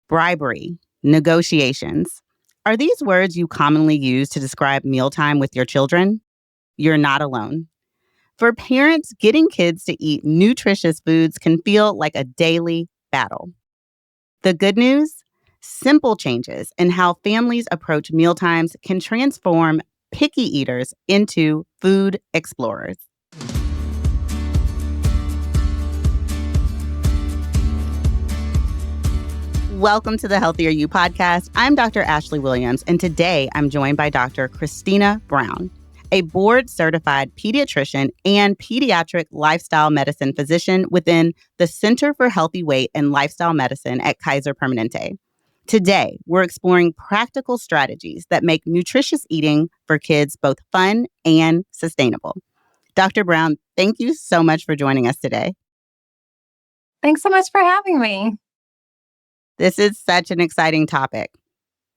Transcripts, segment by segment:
bribery, negotiations. Are these words you commonly use to describe mealtime with your children? You're not alone. For parents, getting kids to eat nutritious foods can feel like a daily battle. The good news? Simple changes in how families approach mealtimes can transform picky eaters into food explorers. Welcome to the Healthier You podcast. I'm Dr. Ashlee Williams, and today I'm joined by Dr. Christina Brown, a board-certified pediatrician and pediatric lifestyle medicine physician within the Center for Healthy Weight and Lifestyle Medicine at Kaiser Permanente. Today, we're exploring practical strategies that make nutritious eating for kids both fun and sustainable. Dr. Brown, thank you so much for joining us today. Thanks so much for having me. This is such an exciting topic.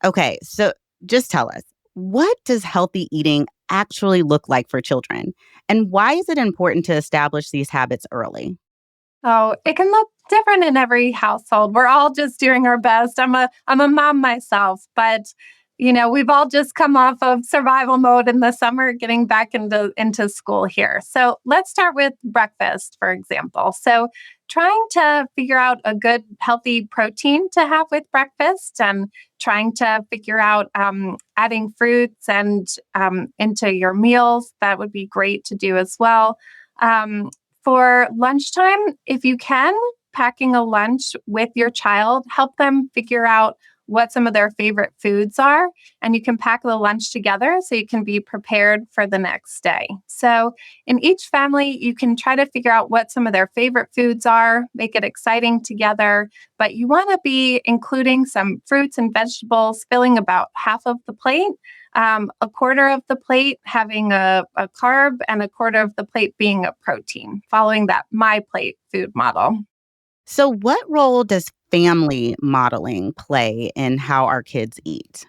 Okay, so just tell us, what does healthy eating actually look like for children? And why is it important to establish these habits early? Oh, it can look different in every household. We're all just doing our best. I'm a mom myself, but we've all just come off of survival mode in the summer, getting back into school here. So let's start with breakfast, for example. So trying to figure out a good, healthy protein to have with breakfast and trying to figure out adding fruits and into your meals. That would be great to do as well. For lunchtime, if you can, packing a lunch with your child, help them figure out what some of their favorite foods are, and you can pack the lunch together so you can be prepared for the next day. So in each family, you can try to figure out what some of their favorite foods are, make it exciting together, but you want to be including some fruits and vegetables, filling about half of the plate, a quarter of the plate having a carb, and a quarter of the plate being a protein, following that My Plate food model. So what role does family modeling play in how our kids eat?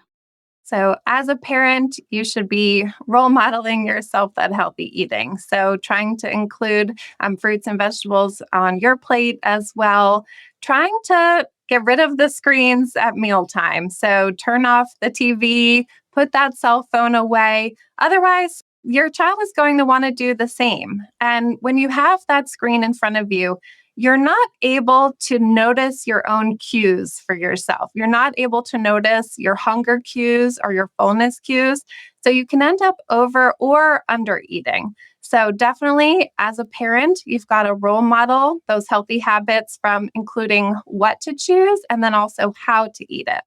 So as a parent, you should be role modeling yourself that healthy eating. So trying to include fruits and vegetables on your plate as well. Trying to get rid of the screens at mealtime. So turn off the TV, put that cell phone away. Otherwise, your child is going to want to do the same. And when you have that screen in front of you, you're not able to notice your own cues for yourself. You're not able to notice your hunger cues or your fullness cues. So you can end up over or under eating. So definitely as a parent, you've got to role model those healthy habits from including what to choose and then also how to eat it.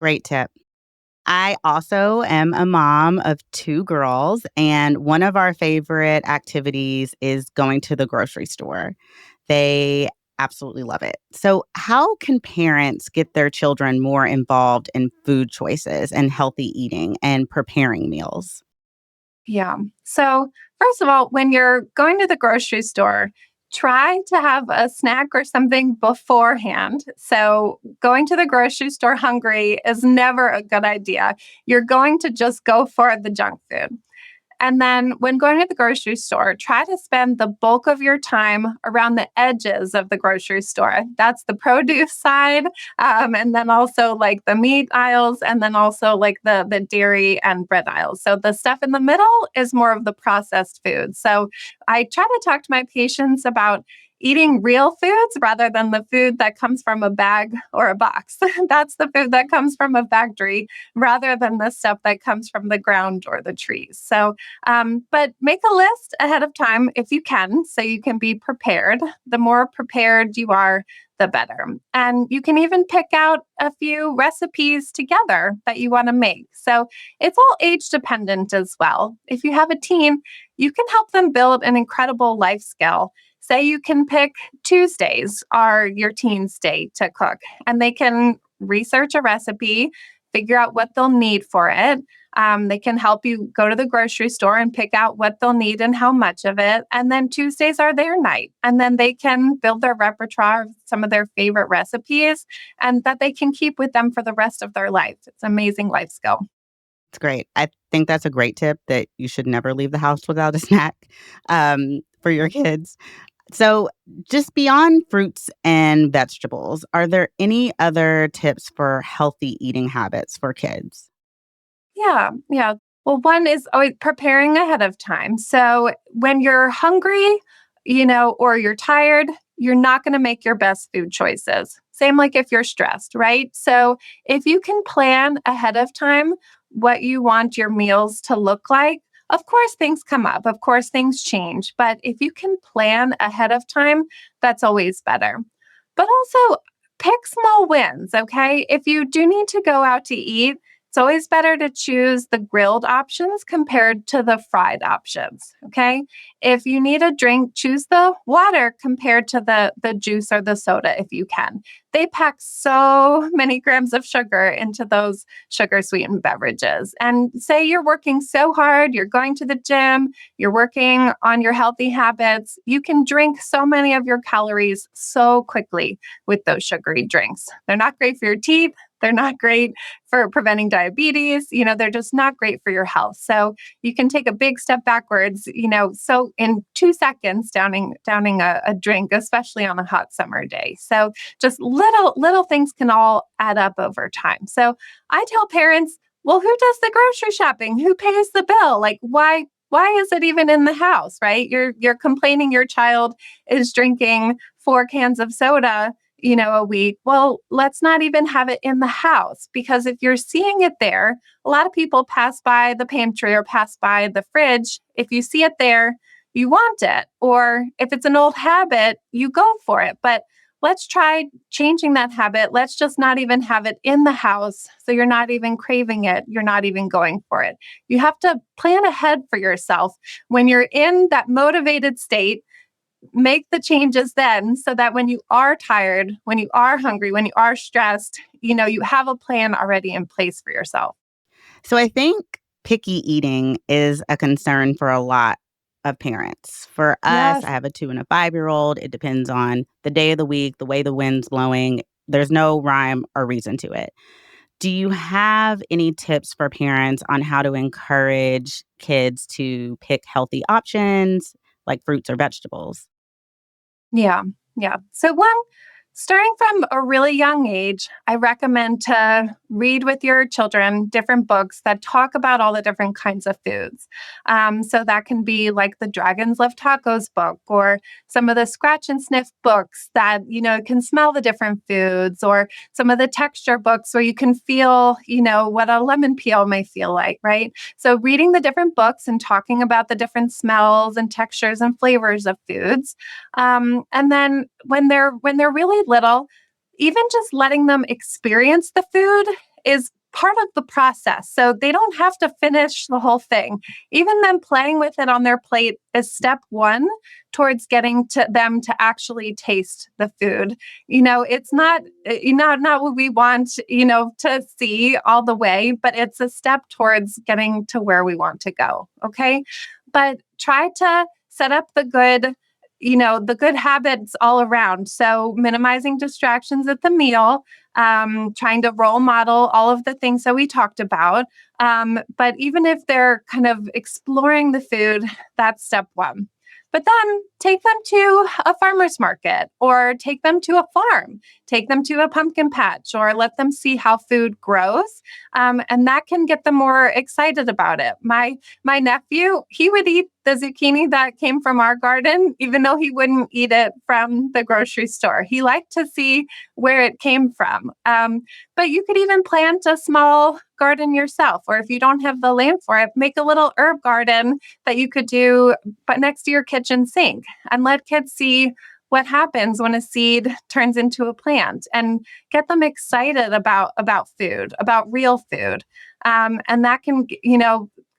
Great tip. I also am a mom of two girls, and one of our favorite activities is going to the grocery store. They absolutely love it. So, how can parents get their children more involved in food choices and healthy eating and preparing meals? Yeah. So, first of all, when you're going to the grocery store, try to have a snack or something beforehand. So, going to the grocery store hungry is never a good idea. You're going to just go for the junk food. And then when going to the grocery store, try to spend the bulk of your time around the edges of the grocery store. That's the produce side, and then also like the meat aisles, and then also like the dairy and bread aisles. So the stuff in the middle is more of the processed food. So I try to talk to my patients about eating real foods rather than the food that comes from a bag or a box. That's the food that comes from a factory rather than the stuff that comes from the ground or the trees. So, but make a list ahead of time if you can, so you can be prepared. The more prepared you are, the better. And you can even pick out a few recipes together that you want to make. So it's all age dependent as well. If you have a teen, you can help them build an incredible life skill. Say you can pick Tuesdays are your teen's day to cook, and they can research a recipe, figure out what they'll need for it. They can help you go to the grocery store and pick out what they'll need and how much of it. And then Tuesdays are their night. And then they can build their repertoire of some of their favorite recipes and that they can keep with them for the rest of their life. It's an amazing life skill. It's great. I think that's a great tip that you should never leave the house without a snack for your kids. So, just beyond fruits and vegetables, are there any other tips for healthy eating habits for kids? Yeah, yeah. Well, one is always preparing ahead of time. So when you're hungry, or you're tired, you're not going to make your best food choices. Same like if you're stressed, right? So if you can plan ahead of time what you want your meals to look like, of course things come up, of course things change, but if you can plan ahead of time, that's always better. But also pick small wins, okay? If you do need to go out to eat, it's always better to choose the grilled options compared to the fried options. Okay. If you need a drink, choose the water compared to the juice or the soda if you can. They pack so many grams of sugar into those sugar sweetened beverages. And say you're working so hard, you're going to the gym, you're working on your healthy habits, you can drink so many of your calories so quickly with those sugary drinks. They're not great for your teeth. They're not great for preventing diabetes. They're just not great for your health. So you can take a big step backwards, so in 2 seconds downing a drink, especially on a hot summer day. So just little things can all add up over time. So I tell parents, well, who does the grocery shopping? Who pays the bill? Like why is it even in the house, right? You're complaining your child is drinking 4 cans of soda a week. Well, let's not even have it in the house because if you're seeing it there, a lot of people pass by the pantry or pass by the fridge. If you see it there, you want it. Or if it's an old habit, you go for it. But let's try changing that habit. Let's just not even have it in the house. So you're not even craving it. You're not even going for it. You have to plan ahead for yourself. When you're in that motivated state, make the changes then so that when you are tired, when you are hungry, when you are stressed, you have a plan already in place for yourself. So, I think picky eating is a concern for a lot of parents. For us, I Yes. have a 2 and a 5-year-old. It depends on the day of the week, the way the wind's blowing. There's no rhyme or reason to it. Do you have any tips for parents on how to encourage kids to pick healthy options like fruits or vegetables? Yeah. Yeah. So, one, starting from a really young age, I recommend to read with your children different books that talk about all the different kinds of foods. So, that can be like the Dragons Love Tacos book, or some of the scratch and sniff books that, can smell the different foods, or some of the texture books where you can feel, what a lemon peel may feel like, right? So, reading the different books and talking about the different smells and textures and flavors of foods, and then when they're really little, even just letting them experience the food is part of the process. So they don't have to finish the whole thing. Even them playing with it on their plate is step one towards getting to them to actually taste the food. It's not what we want, to see all the way, but it's a step towards getting to where we want to go. Okay. But try to set up the good habits all around. So minimizing distractions at the meal, trying to role model all of the things that we talked about. But even if they're kind of exploring the food, that's step one. But then take them to a farmer's market or take them to a farm, take them to a pumpkin patch or let them see how food grows. And that can get them more excited about it. My nephew, he would eat the zucchini that came from our garden, even though he wouldn't eat it from the grocery store. He liked to see where it came from. But you could even plant a small garden yourself, or if you don't have the land for it, make a little herb garden that you could do, but next to your kitchen sink, and let kids see what happens when a seed turns into a plant and get them excited about food, about real food. And that can,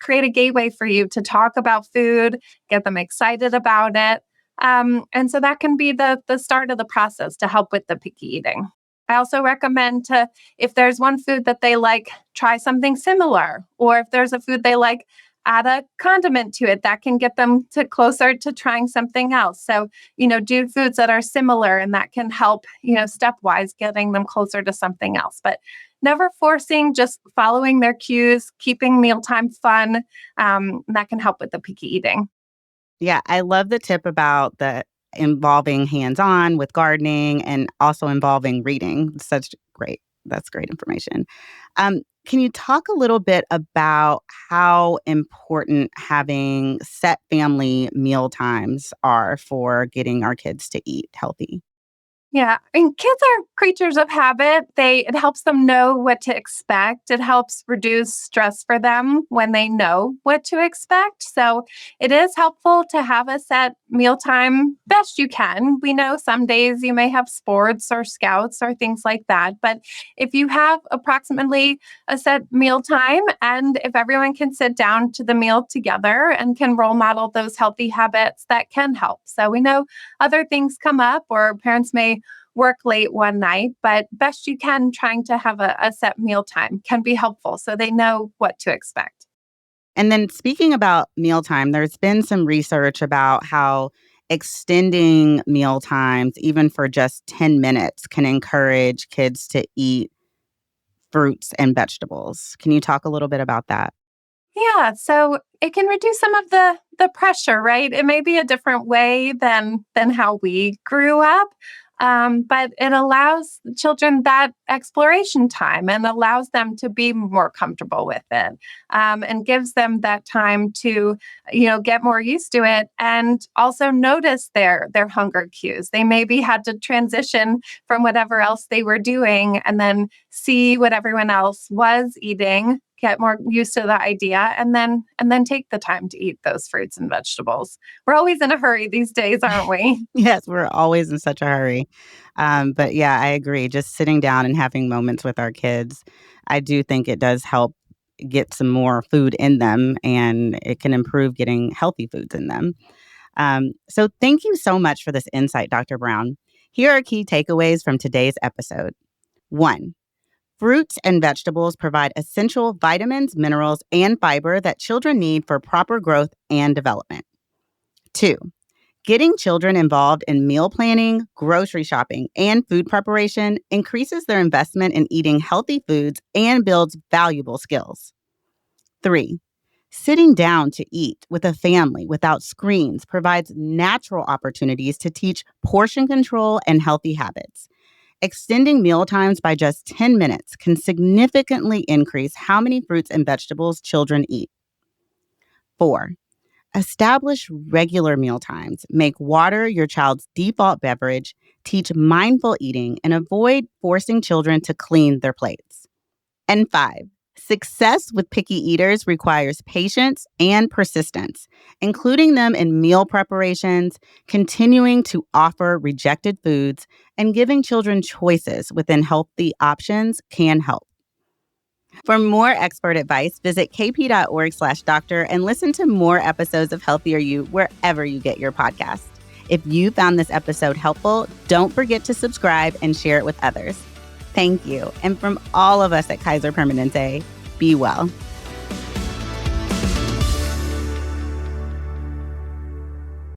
create a gateway for you to talk about food, get them excited about it. And so that can be the start of the process to help with the picky eating. I also recommend to, if there's one food that they like, try something similar. Or if there's a food they like, add a condiment to it that can get them to closer to trying something else. So, do foods that are similar and that can help, stepwise getting them closer to something else. But never forcing, just following their cues, keeping mealtime fun. That can help with the picky eating. Yeah, I love the tip about the involving hands-on with gardening and also involving reading. That's great information. Can you talk a little bit about how important having set family meal times are for getting our kids to eat healthy? Yeah, and kids are creatures of habit. It helps them know what to expect. It helps reduce stress for them when they know what to expect. So it is helpful to have a set mealtime best you can. We know some days you may have sports or scouts or things like that, but if you have approximately a set mealtime and if everyone can sit down to the meal together and can role model those healthy habits, that can help. So we know other things come up or parents may work late one night, but best you can trying to have a set meal time can be helpful so they know what to expect. And then speaking about mealtime, there's been some research about how extending meal times, even for just 10 minutes, can encourage kids to eat fruits and vegetables. Can you talk a little bit about that? Yeah, so it can reduce some of the pressure, right? It may be a different way than how we grew up, but it allows children that exploration time and allows them to be more comfortable with it, and gives them that time to, get more used to it and also notice their hunger cues. They maybe had to transition from whatever else they were doing and then see what everyone else was eating, get more used to the idea and then take the time to eat those fruits and vegetables. We're always in a hurry these days, aren't we? Yes, we're always in such a hurry. But yeah, I agree. Just sitting down and having moments with our kids, I do think it does help get some more food in them and it can improve getting healthy foods in them. So thank you so much for this insight, Dr. Brown. Here are key takeaways from today's episode. 1. Fruits and vegetables provide essential vitamins, minerals, and fiber that children need for proper growth and development. 2. Getting children involved in meal planning, grocery shopping, and food preparation increases their investment in eating healthy foods and builds valuable skills. 3. Sitting down to eat with a family without screens provides natural opportunities to teach portion control and healthy habits. Extending meal times by just 10 minutes can significantly increase how many fruits and vegetables children eat. 4. Establish regular meal times. Make water your child's default beverage, teach mindful eating, and avoid forcing children to clean their plates. And 5. Success with picky eaters requires patience and persistence, including them in meal preparations, continuing to offer rejected foods, and giving children choices within healthy options can help. For more expert advice, visit kp.org/doctor and listen to more episodes of Healthier You wherever you get your podcasts. If you found this episode helpful, don't forget to subscribe and share it with others. Thank you. And from all of us at Kaiser Permanente, be well.